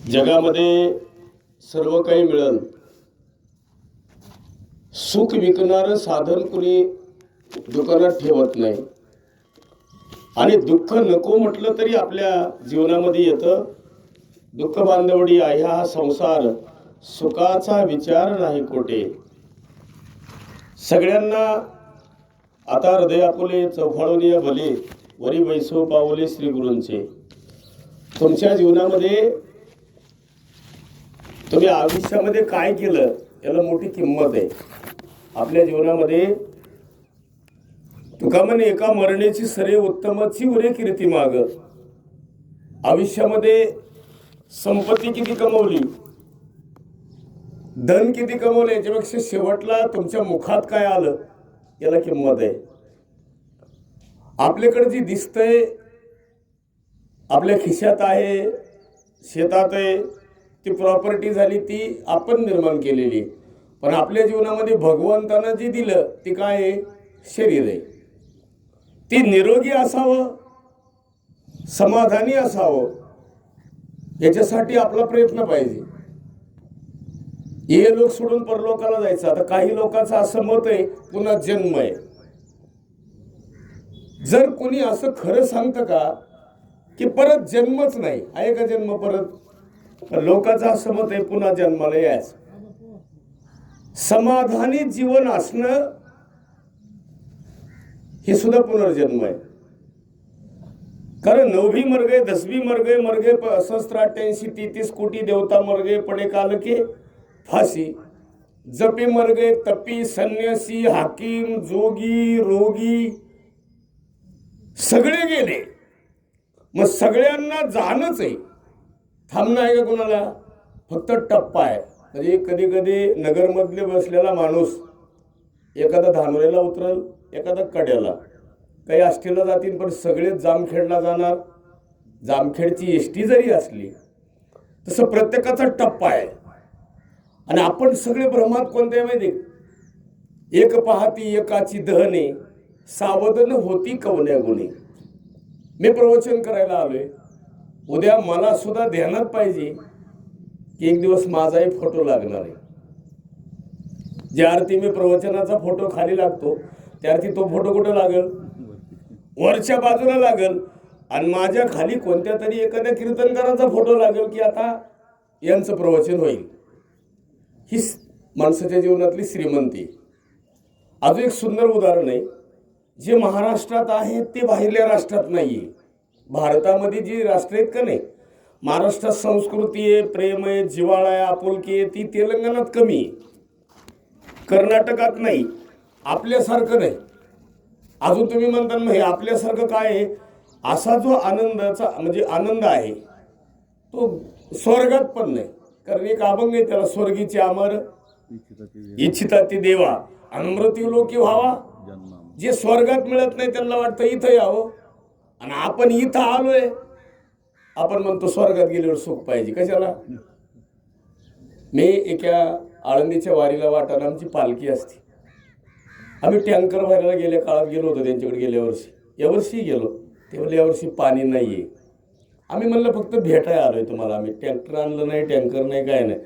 जगामध्ये सर्व काही मिळेल, सुख विकणारं साधन कुणी दुकानात ठेवत नाही. आणि दुःख नको म्हटलं तरी आपल्या जीवनामध्ये येतं. दुःख बांधवडी आहे हा संसार, सुखाचा विचार नाही कोठे. सगळ्यांना आता हृदय आपुले चौफाळून भले, वरी वैसो पावले श्री गुरूंचे. तुमच्या जीवनामध्ये तुम्ही आयुष्यामध्ये काय केलं याला मोठी किंमत आहे. आपल्या जीवनामध्ये तुका म्हणे एका मरण्याची सरे उत्तमाची उरे कीर्ती माग. आयुष्यामध्ये संपत्ती किती कमवली, धन किती कमवलं, याच्यापेक्षा शेवटला तुमच्या मुखात काय आलं याला किंमत आहे. आपल्याकडे जी दिसतंय, आपल्या खिशात आहे, शेतात आहे, ती प्रॉपर्टी झाली, ती आपण निर्माण केलेली. पण आपल्या जीवनामध्ये भगवंतानं जी दिलं ती काय आहे? शरीर आहे. ती निरोगी असावं, समाधानी असावं, याच्यासाठी आपला प्रयत्न पाहिजे. हे लोक सोडून परलोकाला जायचं. आता काही लोकांचं असं मत आहे पुन्हा जन्म आहे. जर कोणी असं खरं सांगतं का की परत जन्मच नाही, आहे का जन्म परत? लोकांचं असं मत आहे पुन्हा जन्माला यायचं. समाधानी जीवन असणं हे सुद्धा पुनर्जन्म आहे. कारण 9वी मर गए, 10वी मर गए, सहस्त्राठ्यांशी 33 कोटी देवता मर गए, पडे काल के फाशी. जपी मर गए, तपी, संन्यासी, हाकीम, जोगी, रोगी, सगळे गेले. मग सगळ्यांना जाणंच आहे, थांबणं आहे का कोणाला? फक्त टप्पा आहे. म्हणजे कधी कधी नगरमधले बसलेला माणूस एखादा धानोऱ्याला उतरल, एखादा कड्याला, काही आष्टीला जातील, पण सगळेच जामखेडला जाणार. जामखेडची एसटी जरी असली तसं प्रत्येकाचा टप्पा आहे. आणि आपण सगळे भ्रमात कोणते माहिती? एक पाहती एकाची दहने, सावधन होती कवन्या गुणे. मी प्रवचन करायला आलोय, उद्या मला सुद्धा ध्यानात पाहिजे की एक दिवस माझाही फोटो लागणार आहे. ज्या अर्थी मी प्रवचनाचा फोटो खाली लागतो त्या अर्थी तो फोटो कुठं लागेल? वरच्या बाजूला लागेल. आणि माझ्या खाली कोणत्या तरी एखाद्या कीर्तनकाराचा फोटो लागेल की आता यांचं प्रवचन होईल. ही माणसाच्या जीवनातली श्रीमंती. अजून एक सुंदर उदाहरण आहे, जे महाराष्ट्रात आहे ते बाहेरल्या राष्ट्रात नाही आहे. भारतामध्ये जी राष्ट्र आहेत का नाही, महाराष्ट्रात संस्कृती आहे, प्रेम आहे, जिव्हाळा आहे, आपुलकी आहे, ती तेलंगणात कमी आहे, कर्नाटकात नाही. आपल्यासारखं नाही. अजून तुम्ही म्हणता मग हे आपल्यासारखं काय आहे? असा जो आनंदाचा म्हणजे आनंद आहे तो स्वर्गात पण नाही. कारण एक अभंग आहे त्याला, स्वर्गीचे अमर इच्छिता ती देवा, अमृती लोकी व्हावा. जे स्वर्गात मिळत नाही त्यांना वाटतं इथं यावं. आणि आपण इथं आलोय, आपण म्हणतो स्वर्गात गेल्यावर सुख पाहिजे. कशाला? मी एका आळंदीच्या वारीला वाटाणा आमची पालखी असते. आम्ही टँकर भरायला गेल्या काळात गेलो होतो त्यांच्याकडे गेल्या वर्षी. यावर्षी गेलो, ते म्हणले यावर्षी पाणी नाही आहे. आम्ही म्हणलं फक्त भेटायला आलोय तुम्हाला, आम्ही ट्रॅक्टर आणलं नाही, टँकर नाही, काय नाही.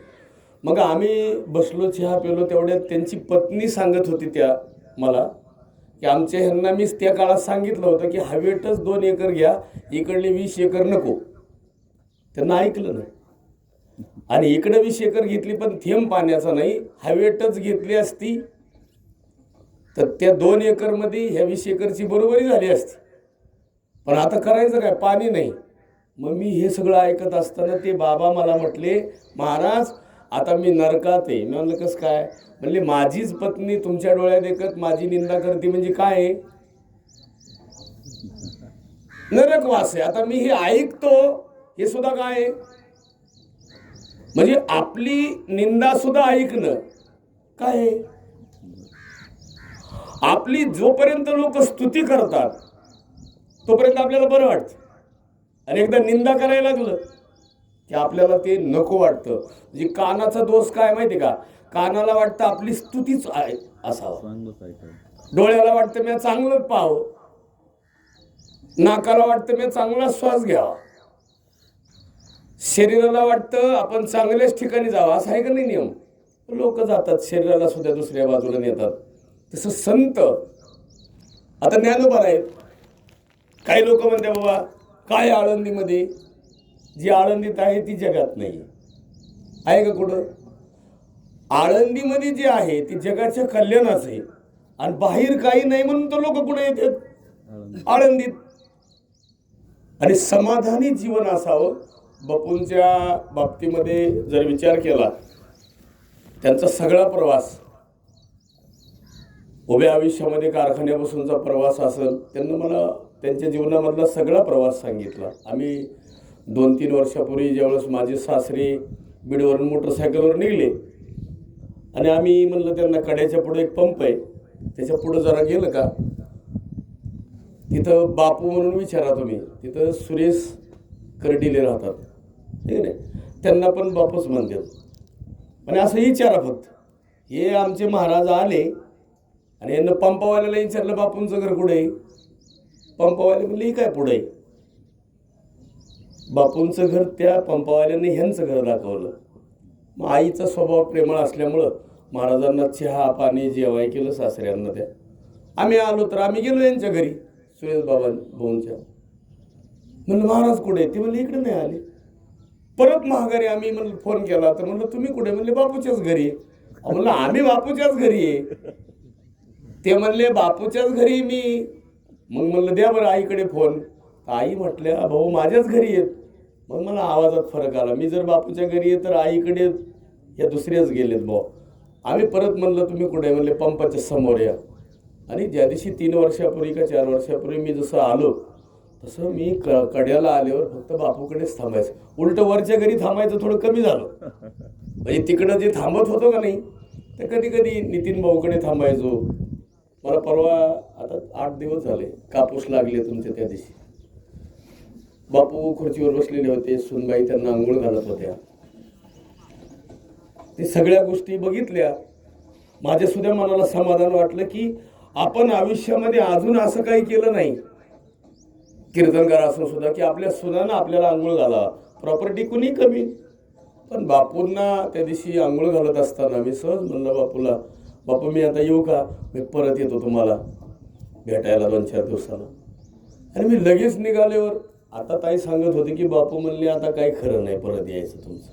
मग आम्ही बसलो, चहा पेलो. तेवढ्यात त्यांची पत्नी सांगत होती त्या मला की आमच्या ह्यांना मीच त्या काळात सांगितलं होतं की हवेतच 2 एकर घ्या, इकडले 20 एकर नको. त्यांना ऐकलं नाही. आणि इकडे 20 एकर घेतली पण थेंब पाण्याचा नाही, हवेतच घेतली असती तर त्या 2 एकरमध्ये ह्या 20 एकरची बरोबरी झाली असती. पण आता करायचं काय? पाणी नाही. मग मी हे सगळं ऐकत असताना ते बाबा मला म्हटले, महाराज आता मी नरकात आहे. मी म्हणलं कसं काय? म्हणले माझीच पत्नी तुमच्या डोळ्यात देखत माझी निंदा करते म्हणजे काय आहे? नरकवास आहे. आता मी हे ऐकतो, हे सुद्धा काय आहे? म्हणजे आपली निंदा सुद्धा ऐकणं काय आहे? आपली जोपर्यंत लोक स्तुती करतात तोपर्यंत आपल्याला बरं वाटतं. आणि एकदा निंदा करायला लागलं की आपल्याला ते नको वाटतं. म्हणजे कानाचा दोष काय माहिती का? कानाला वाटतं आपली स्तुतीच असावं, डोळ्याला वाटतं मी चांगलं पाहावं, नाकाला वाटतं मी चांगला श्वास घ्यावा, शरीराला वाटतं आपण चांगल्याच ठिकाणी जावं, असं आहे का नाही नियम? लोक जातात शरीराला सुद्धा दुसऱ्या बाजूला नेतात. तसं संत आता ज्ञानोबा आहेत. काही लोक म्हणते बाबा काय आळंदीमध्ये, जी आळंदीत आहे ती जगात नाही आहे का कुठं? आळंदीमध्ये जे आहे ती जगाच्या कल्याणाचं आहे, आणि बाहेर काही नाही म्हणून तर लोक कुठे येतात? आळंदीत. आणि समाधानी जीवन असावं. बापूंच्या बाबतीमध्ये जर विचार केला, त्यांचा सगळा प्रवास उभ्या आयुष्यामध्ये कारखान्यापासूनचा प्रवास असेल, त्यांना मला त्यांच्या जीवनामधला सगळा प्रवास सांगितला. आम्ही 2-3 वर्षापूर्वी ज्यावेळेस माझे सासरे बीडवरून मोटरसायकलवर निघले, आणि आम्ही म्हणलं त्यांना कड्याच्या पुढे एक पंप आहे, त्याच्या पुढं जरा गेलं का तिथं बापू म्हणून विचारा तुम्ही, तिथं सुरेश कर्डिले राहतात, ठीक आहे, त्यांना पण बापूच म्हणतात. आणि असं विचारा फक्त, हे आमचे महाराज आले आणि यांना पंपावाल्याला विचारलं बापूंचं घर कुठे आहे? पंपावाले म्हणले काय पुढे आहे? बापूंचं घर त्या पंपावाल्याने ह्यांचं घर दाखवलं. मग आईचा स्वभाव प्रेमळ असल्यामुळं महाराजांना चहा पाणी जेवाय केलं सासऱ्यांना. त्या आम्ही आलो तर आम्ही गेलो यांच्या घरी, सुरेश बाबा भाऊंच्या. म्हणलं महाराज कुठे? ते म्हणले इकडे नाही आले. परत महागारी आम्ही म्हणलं फोन केला तर म्हणलं तुम्ही कुठे? म्हणले बापूच्याच घरी. म्हणलं आम्ही बापूच्याच घरी आहे. ते म्हणले बापूच्याच घरी मी. मग म्हणलं द्या बरं आईकडे फोन. आई म्हटल्या भाऊ माझ्याच घरी येत. मग मला आवाजात फरक आला, मी जर बापूच्या घरी आहे तर आईकडे या दुसऱ्याच गेलेत भाऊ. आम्ही परत म्हणलं तुम्ही कुठे? म्हणले पंपाच्या समोर या. आणि ज्या दिवशी 3 वर्षापूर्वी का 4 वर्षापूर्वी मी जसं आलो तसं मी कड्याला आल्यावर फक्त बापूकडेच थांबायचं. उलट वरच्या घरी थांबायचं थोडं कमी झालं. म्हणजे तिकडं जे थांबत होतो का नाही ते कधी कधी नितीन भाऊकडे थांबायचो. मला परवा आता 8 दिवस झाले कापूस लागले तुमच्या त्या दिवशी. बापू खुर्चीवर बसलेले होते, सुनबाई त्यांना आंघोळ घालत होत्या. ते सगळ्या गोष्टी बघितल्या. माझ्या सुद्धा मनाला समाधान वाटलं की आपण आयुष्यामध्ये अजून असं काही केलं नाही, कीर्तनकार असून सुद्धा, की आपल्या सुनानं आपल्याला आंघोळ घाला. प्रॉपर्टी कुणी कमी, पण बापूंना त्या दिवशी आंघोळ घालत असताना मी सहज म्हणलं बापूला, बापू मी आता येऊ का? मी परत येतो तुम्हाला भेटायला 2-4 दिवसाला. आणि मी लगेच निघाल्यावर आता ताई सांगत होते की बापू म्हणले आता काही खरं नाही परत यायचं तुमचं,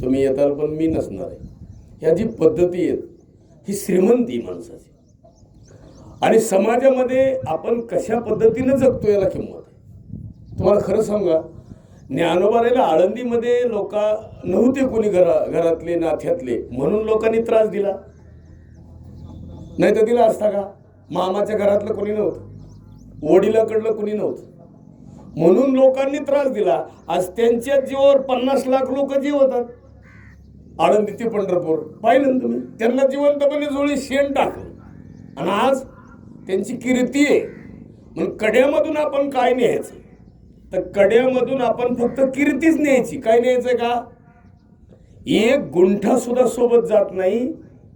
तुम्ही येताल पण मी नसणार आहे. ह्या जी पद्धती आहेत ही श्रीमंती माणसाची. आणि समाजामध्ये आपण कशा पद्धतीनं जगतो याला किंमत आहे. तुम्हाला खरं सांगा, ज्ञानोबारायला आळंदीमध्ये लोक नव्हते कोणी घरातले नाथ्यातले, म्हणून लोकांनी त्रास दिला. नाही तर दिला असता का? मामाच्या घरातलं कोणी नव्हतं, वडिलाकडलं कोणी नव्हतं, म्हणून लोकांनी त्रास दिला. आज त्यांच्या जीवावर 50 लाख लोक जीवतात. आळंदी ते पंढरपूर पाहिलं तुम्ही, त्यांना जिवंतपणे जोळी शेण टाकलं आणि आज त्यांची कीर्ती आहे. म्हणून कड्यामधून आपण काय न्यायचं? तर कड्यामधून आपण फक्त कीर्तीच न्यायची. काय न्यायचंय का? एक गुंठा सुद्धा सोबत जात नाही.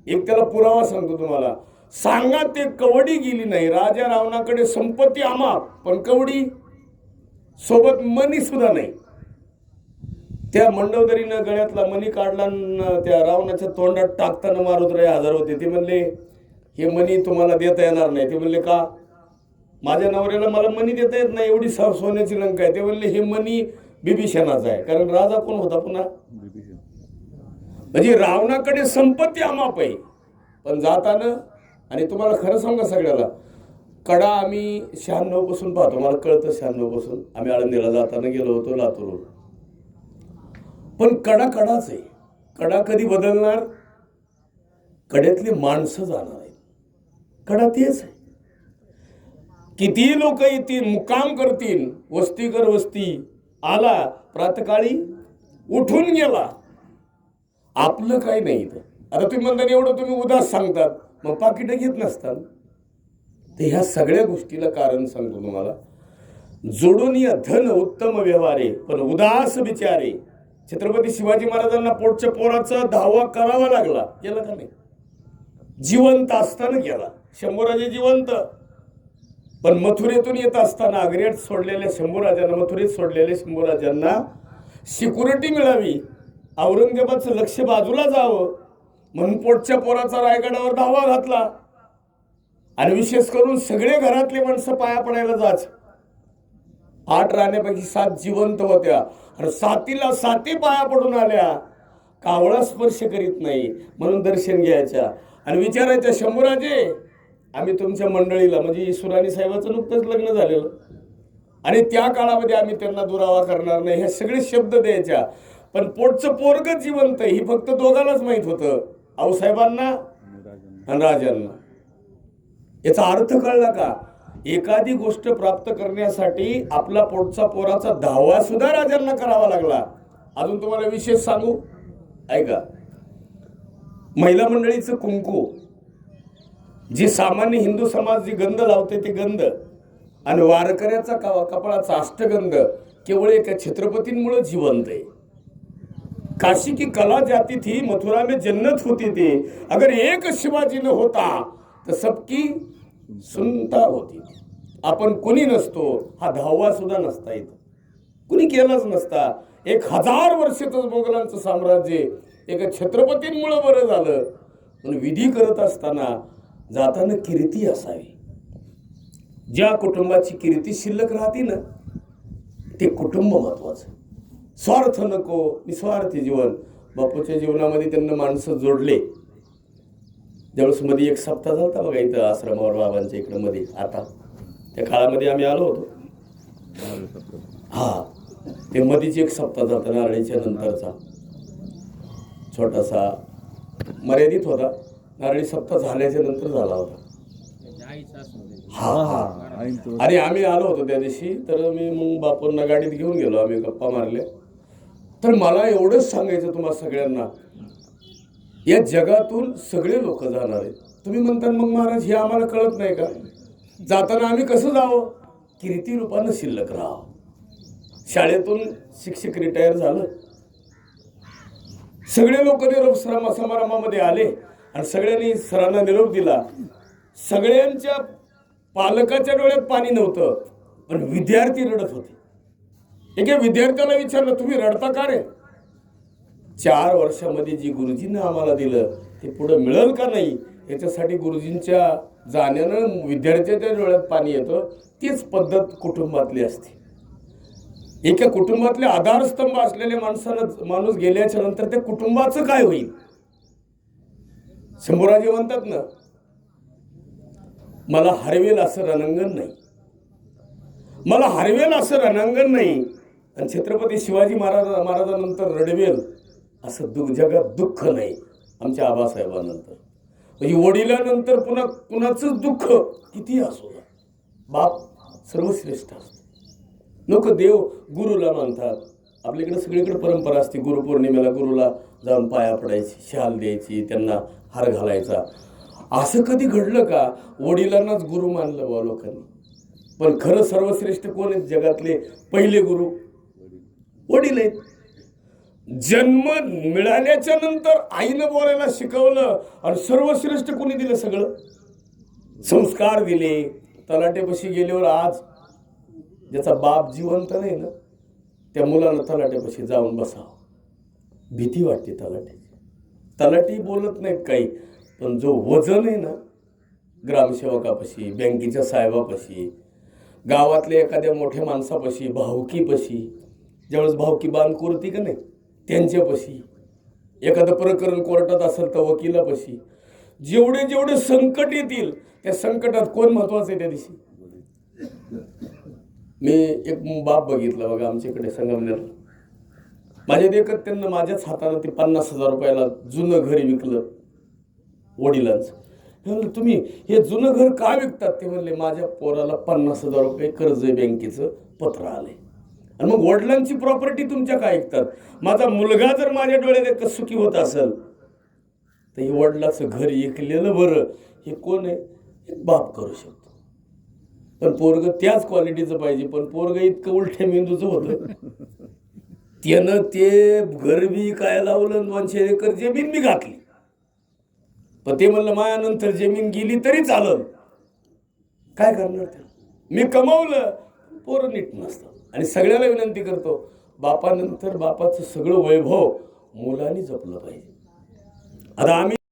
एक त्याला पुरावा सांगतो तुम्हाला. सांगा ते कवडी गेली नाही. राजा रावणाकडे संपत्ती अमाप, पण कवडी सोबत मनी सुद्धा नाही. त्या मंडोदरीनं गळ्यातला मणी काढला, त्या रावणाच्या तोंडात टाकताना मारुतराय हजर होते. ते म्हणले हे मणी तुम्हाला देता येणार नाही. ते म्हणले का? माझ्या नवऱ्याला मला मणी देता येत नाही, एवढी सोन्याची लंका आहे. ते म्हणले हे मणी बिभीषणाचा आहे, कारण राजा कोण होता पुन्हा? म्हणजे रावणाकडे संपत्ती अमाप आहे, पण जाताना. आणि तुम्हाला खरं सांगा सगळ्याला, कडा आम्ही 96 पासून पाहतो, मला कळतं 96 पासून. आम्ही आळंदीला जाताना गेलो होतो लातूरहून. पण कडा कडाच आहे. कडा कधी बदलणार? कड्यातली माणसं जाणार आहे. कडा तेच आहे. किती लोक येतील, मुक्काम करतील, वस्ती कर वस्ती आला, प्रातकाळी उठून गेला. आपलं काही नाही इथं. आता तुम्ही म्हणता एवढं तुम्ही उदास सांगतात, मग पाकिटं घेत नसतात. तर ह्या सगळ्या गोष्टीला कारण सांगतो तुम्हाला. जोडून या धन उत्तम व्यवहारे, पण उदास विचारे. छत्रपती शिवाजी महाराजांना पोटच्या पोराचा धावा करावा लागला, केला का नाही? जिवंत असताना केला. शंभूराजे जिवंत, पण मथुरेतून येत असताना आग्र्यात सोडलेल्या शंभूराजांना, मथुरेत सोडलेल्या शंभूराजांना सिक्युरिटी मिळावी, औरंगजेबाचं लक्ष बाजूला जावं म्हणून पोटच्या पोराचा रायगडावर धावा घातला. आणि विशेष करून सगळे घरातले माणसं पाया पडायला जाच. 8 राण्यापैकी 7 जिवंत होत्या आणि 7ला 7 पाया पडून आल्या. कावळा स्पर्श करीत नाही म्हणून दर्शन घ्यायच्या आणि विचारायच्या, शंभूराजे आम्ही तुमच्या मंडळीला, म्हणजे ईश्वराणी साहेबाचं नुकतंच लग्न झालेलं आणि त्या काळामध्ये आम्ही त्यांना दुरावा करणार नाही, हे सगळे शब्द द्यायच्या. पण पोटचं पोरग जिवंत ही फक्त दोघांनाच माहित होतं, आऊसाहेबांना आणि राजांना. याचा अर्थ कळला का? एखादी गोष्ट प्राप्त करण्यासाठी आपला पोटचा पोराचा धावा सुद्धा राजांना करावा लागला. अजून तुम्हाला विशेष सांगू, ऐका. महिला मंडळीचं कुंकू, जी सामान्य हिंदू समाज जी गंध लावते ते गंध, आणि वारकऱ्याचा कपाळाचा अष्टगंध केवळ एका छत्रपतींमुळे जिवंत आहे. काशी की कला जाती थी, मथुरा में जन्नत होती थी, अगर एक शिवाजी न होता तर सबकी सुनता होती. आपण कुणी नसतो, हा धावा सुद्धा नसता येत, कुणी केलाच नसता. 1000 वर्षाचं मोगलांचं साम्राज्य एका छत्रपतींमुळे बरं झालं. पण विधी करत असताना जाताना कीर्ती असावी. ज्या कुटुंबाची कीर्ती शिल्लक राहते ना, ते कुटुंब महत्वाचं. स्वार्थ नको, निस्वार्थी जीवन. बापूच्या जीवनामध्ये त्यांना माणसं जोडले. ज्यावेळेस मध्ये एक सप्ताह झाला बघा इथं आश्रमावर बाबांच्या इकडं मध्ये, आता त्या काळामध्ये आम्ही आलो होतो. हा, ते मधीच एक सप्ताह झाला नारळीच्या नंतरचा, छोटासा मर्यादित होता. नारळी सप्ताह झाल्याच्या नंतर झाला होता. हा हा, आणि आम्ही आलो होतो त्या दिवशी. तर मी मग बापूंना गाडीत घेऊन गेलो, आम्ही गप्पा मारल्या. तर मला एवढंच सांगायचं तुम्हा सगळ्यांना, या जगातून सगळे लोक जाणार आहेत. तुम्ही म्हणता मग महाराज हे आम्हाला कळत नाही का? जाताना आम्ही कसं जावं? कीर्ती रूपानं शिल्लक राहावं. शाळेतून शिक्षक रिटायर झालं, सगळे लोक निरोप समारंभामध्ये आले आणि सगळ्यांनी सरांना निरोप दिला. सगळ्यांच्या पालकाच्या डोळ्यात पाणी नव्हतं, पण विद्यार्थी रडत होते. एका विद्यार्थ्याला विचारलं, तुम्ही रडता का रे? 4 वर्षामध्ये जी गुरुजींनी आम्हाला दिलं ते पुढं मिळेल का नाही याच्यासाठी गुरुजींच्या जाण्यानं विद्यार्थ्याच्या डोळ्यात पाणी येतं. तीच पद्धत कुटुंबातली असते. एका कुटुंबातले आधारस्तंभ असलेल्या माणूस गेल्याच्या नंतर त्या कुटुंबाचं काय होईल? शंभूराजे म्हणतात ना, मला हरवेल असं रणांगण नाही, मला हरवेल असं रणांगण नाही, आणि छत्रपती शिवाजी महाराजांनंतर रडवेल असं जगात दुःख नाही आमच्या आबासाहेबांनंतर. म्हणजे वडिलांनंतर पुन्हा कुणाचंच दुःख किती असो, बाप सर्वश्रेष्ठ असतो. लोक देव गुरुला मानतात. आपल्याकडे सगळीकडे परंपरा असते, गुरुपौर्णिमेला गुरुला जाऊन पाया पडायची, शाल द्यायची, त्यांना हार घालायचा. असं कधी घडलं का वडिलांनाच गुरु मानलं बा लोकांनी? पण खरं सर्वश्रेष्ठ कोण आहेत जगातले? पहिले गुरु वडील आहेत. जन्म मिळाल्याच्या नंतर आईनं बोलायला शिकवलं आणि सर्वश्रेष्ठ कोणी दिलं? सगळं संस्कार दिले. तलाट्यापाशी गेल्यावर आज ज्याचा बाप जिवंत नाही ना, त्या मुलाला तलाट्यापाशी जाऊन बसावं, भीती वाटते तलाट्याची. तलाठी बोलत नाहीत काही, पण जो वजन आहे ना, ग्रामसेवकापाशी, बँकेच्या साहेबापाशी, गावातल्या एखाद्या मोठ्या माणसापाशी, भावकीपाशी, ज्यावेळेस भावकी बांध करते का नाही त्यांच्यापाशी, एखादं प्रकरण कोर्टात असेल तर वकिलापाशी, जेवढे जेवढे संकट येतील त्या संकटात कोण महत्वाचं आहे? त्या दिवशी मी एक बाप बघितला बघा आमच्याकडे संगमनेर. माझ्या देखत त्यांना माझ्याच हाताने ते 50,000 रुपयाला जुनं घर विकलं वडिलांचं. म्हणलं तुम्ही हे जुनं घर का विकतात? ते म्हणले माझ्या पोराला 50,000 रुपये कर्ज बँकेचं पत्र आलंय. आणि मग वडिलांची प्रॉपर्टी तुमच्या काय ऐकतात? माझा मुलगा जर माझ्या डोळ्यात सुखी होत असेल तर हे वडिलाचं घर ऐकलेलं बरं. हे कोण आहे? एक बाप करू शकतो. पण पोरग त्याच क्वालिटीचं पाहिजे. पण पोरग इतकं उलट्या मेंदूचं होतं, त्यानं ते घर बी काय लावलं, 200 एकर जमीन बी घातली. पण ते म्हणलं माझ्यानंतर जमीन गेली तरी चालल. काय करणार? मी कमावलं. पोरं नीट नसतं. आणि सगळ्याला विनंती करतो, बापानंतर बापाचं सगळं वैभव मुलांनी जपलं पाहिजे. आता आम्ही